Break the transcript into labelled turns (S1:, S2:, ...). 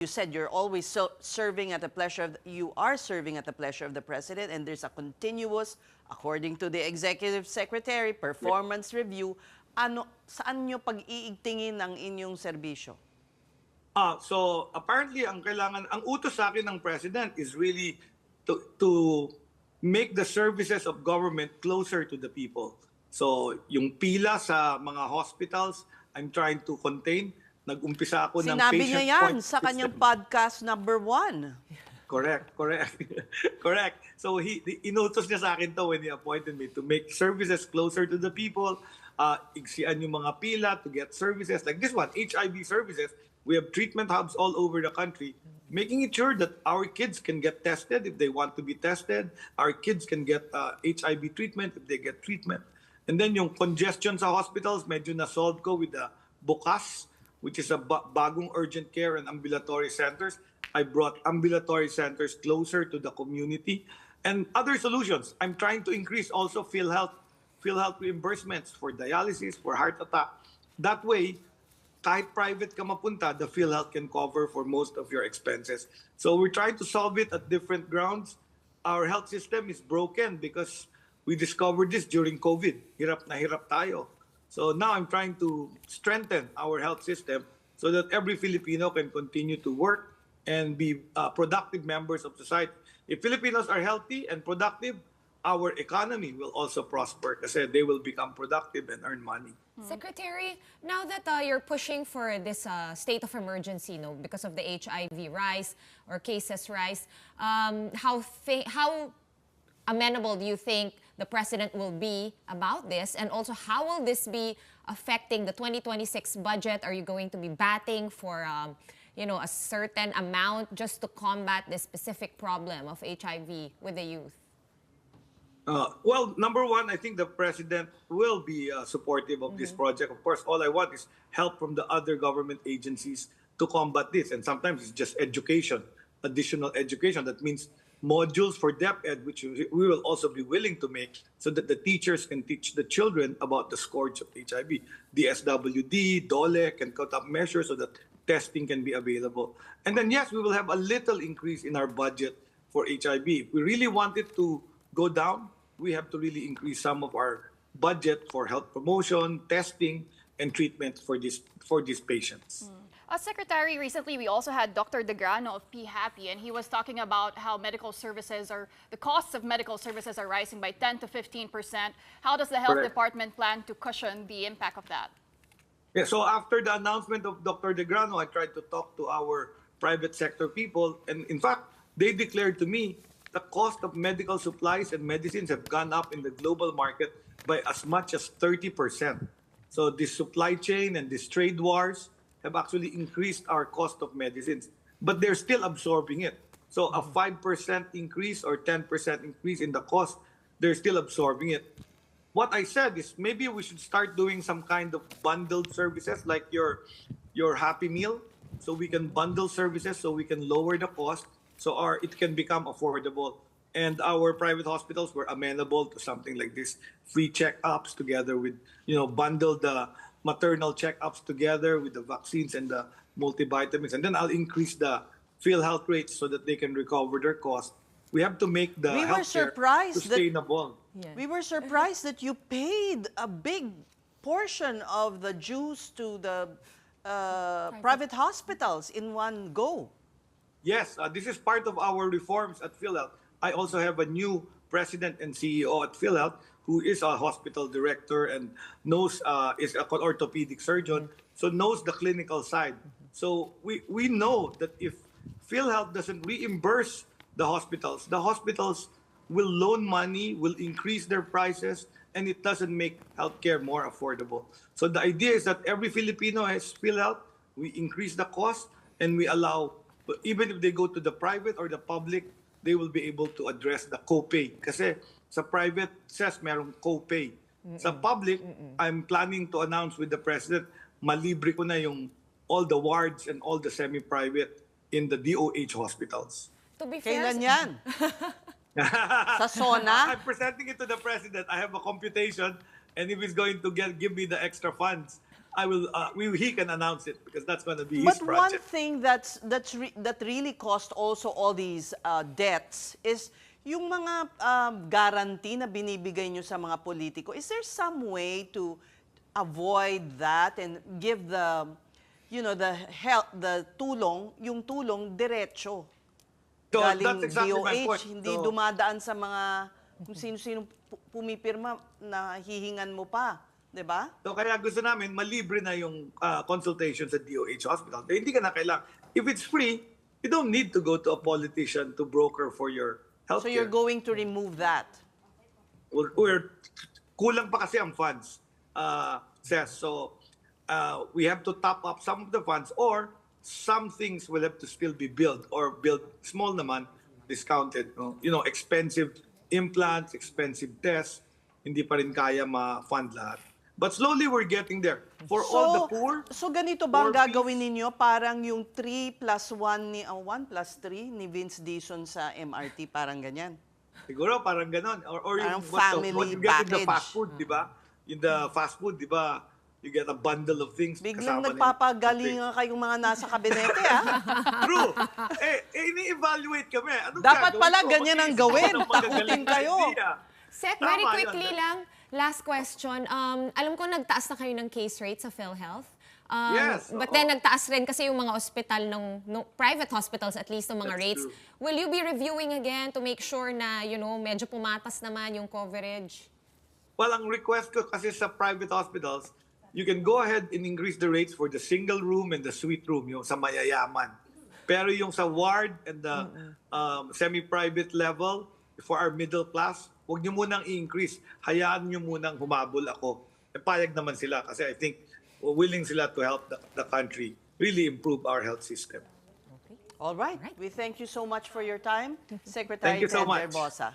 S1: You said you're always serving at the pleasure of, you are serving at the pleasure of the president, and there's a continuous, according to the executive secretary, performance review. Saan nyo pag-iigtingin ang inyong serbisyo?
S2: So apparently ang utos sa akin ng president is really to make the services of government closer to the people. So yung pila sa mga hospitals, I'm trying to contain. Nag-umpisa ako ng patient
S1: Sinabi niya yan sa kanyang podcast #1.
S2: Correct. Correct. So inutos niya sa akin to when he appointed me to make services closer to the people, igsian yung mga pila to get services like this one, HIV services. We have treatment hubs all over the country, making it sure that our kids can get tested if they want to be tested. Our kids can get HIV treatment if they get treatment. And then yung congestion sa hospitals, medyo na-solve ko with the bukas, which is a bagong urgent care and ambulatory centers. I brought ambulatory centers closer to the community and other solutions. I'm trying to increase also PhilHealth reimbursements for dialysis, for heart attack. That way, kahit private ka mapunta, the PhilHealth can cover for most of your expenses. So we're trying to solve it at different grounds. Our health system is broken because we discovered this during COVID. Hirap na hirap tayo. So now I'm trying to strengthen our health system so that every Filipino can continue to work and be productive members of society. If Filipinos are healthy and productive, our economy will also prosper kasi they will become productive and earn money.
S3: Secretary, now that you're pushing for this state of emergency, because of the HIV rise or cases rise, how amenable do you think the president will be about this? And also, how will this be affecting the 2026 budget? Are you going to be batting for a certain amount just to combat this specific problem of HIV with the youth?
S2: Well, number one, I think the president will be supportive of this project. Of course, all I want is help from the other government agencies to combat this. And sometimes it's just education, additional education. That means modules for DepEd, which we will also be willing to make so that the teachers can teach the children about the scourge of HIV. The SWD, DOLE can cut up measures so that testing can be available. And then, yes, we will have a little increase in our budget for HIV. If we really want it to go down, we have to really increase some of our budget for health promotion, testing, and treatment for these patients.
S4: Secretary, recently we also had Dr. De Grano of P-Happy, and he was talking about how medical services the costs of medical services are rising by 10 to 15%. How does the health department plan to cushion the impact of that?
S2: Yeah, so after the announcement of Dr. De Grano, I tried to talk to our private sector people, and in fact, they declared to me the cost of medical supplies and medicines have gone up in the global market by as much as 30%. So this supply chain and these trade wars have actually increased our cost of medicines, but they're still absorbing it. So a 5% increase or 10% increase in the cost, they're still absorbing it. What I said is maybe we should start doing some kind of bundled services like your Happy Meal, so we can bundle services so we can lower the cost so it can become affordable. And our private hospitals were amenable to something like this, free checkups together with, bundle the maternal checkups together with the vaccines and the multivitamins. And then I'll increase the PhilHealth rates so that they can recover their cost. We have to make the healthcare sustainable.
S1: We were surprised that you paid a big portion of the dues to the private hospitals in one go.
S2: Yes, this is part of our reforms at PhilHealth. I also have a new president and CEO at PhilHealth who is a hospital director and knows, is an orthopedic surgeon, so knows the clinical side. So we know that if PhilHealth doesn't reimburse the hospitals will loan money, will increase their prices, and it doesn't make healthcare more affordable. So the idea is that every Filipino has PhilHealth, we increase the cost, and we allow, even if they go to the private or the public, they will be able to address the copay. Kasi sa private, says merong copay. Sa public, I'm planning to announce with the president, malibre ko na yung all the wards and all the semi-private in the DOH hospitals.
S3: To be fair,
S1: kailan yan? Sa SONA?
S2: I'm presenting it to the president. I have a computation, and if he's going to give me the extra funds, he can announce it because that's going to be
S1: But
S2: his
S1: one
S2: project.
S1: thing that really caused also all these debts is yung mga guarantee na binibigay nyo sa mga politiko. Is there some way to avoid that and give the the help, yung tulong diretso?
S2: So
S1: Galing
S2: that's exactly my
S1: DOH,
S2: point.
S1: hindi
S2: So-
S1: dumadaan sa mga kung sino-sino pumipirma na hihingan mo pa, 'di ba?
S2: So kaya gusto namin malibre na yung consultation sa DOH hospital. Eh, hindi ka na kailangan. If it's free, you don't need to go to a politician to broker for your health
S1: So you're going to remove that.
S2: We're kulang pa kasi ang funds, Seth. So we have to top up some of the funds or some things will have to still be built or built small naman, discounted. No? Expensive implants, expensive tests, hindi pa rin kaya ma-fund lahat. But slowly we're getting there. For all the poor,
S1: So ganito ba ang
S2: poor
S1: gagawin
S2: piece-
S1: ninyo? Parang yung 3 plus 1 ni 1 plus 3 ni Vince Dizon sa MRT, parang ganyan.
S2: siguro parang ganon. Or
S1: Parang
S2: yung
S1: family
S2: what you get in the
S1: package.
S2: fast food, di ba? In the fast food, di ba? You get a bundle of things.
S1: Biglang
S2: kasama na yung-
S1: nagpapagalingan kayong mga nasa kabinete, ah.
S2: True. Ini-evaluate kami. Anong
S1: Dapat
S2: gagawin
S1: pala
S2: ko?
S1: ganyan ang
S2: Mag-iisip
S1: gawin.
S2: ako ng magagaling
S1: Takutin
S2: na
S1: kayo.
S2: idea.
S3: Seth, very
S2: Tama
S3: quickly
S2: yun.
S3: lang, last question. Alam ko nagtaas na kayo ng case rate sa PhilHealth.
S2: Yes,
S3: But
S2: oo.
S3: then nagtaas rin kasi yung mga ospital ng private hospitals, at least ng mga
S2: That's
S3: rates.
S2: true.
S3: Will you be reviewing again to make sure na, medyo pumatas naman yung coverage?
S2: Well, ang request ko kasi sa private hospitals, you can go ahead and increase the rates for the single room and the suite room, yung sa mayayaman. Pero yung sa ward and the semi-private level, for our middle class, huwag nyo munang i-increase. Hayaan nyo munang humabol ako. Payag naman sila kasi I think willing sila to help the country really improve our health system.
S1: All right. We thank you so much for your time, Secretary
S2: Thank you so
S1: Ted
S2: much.
S1: Herbosa.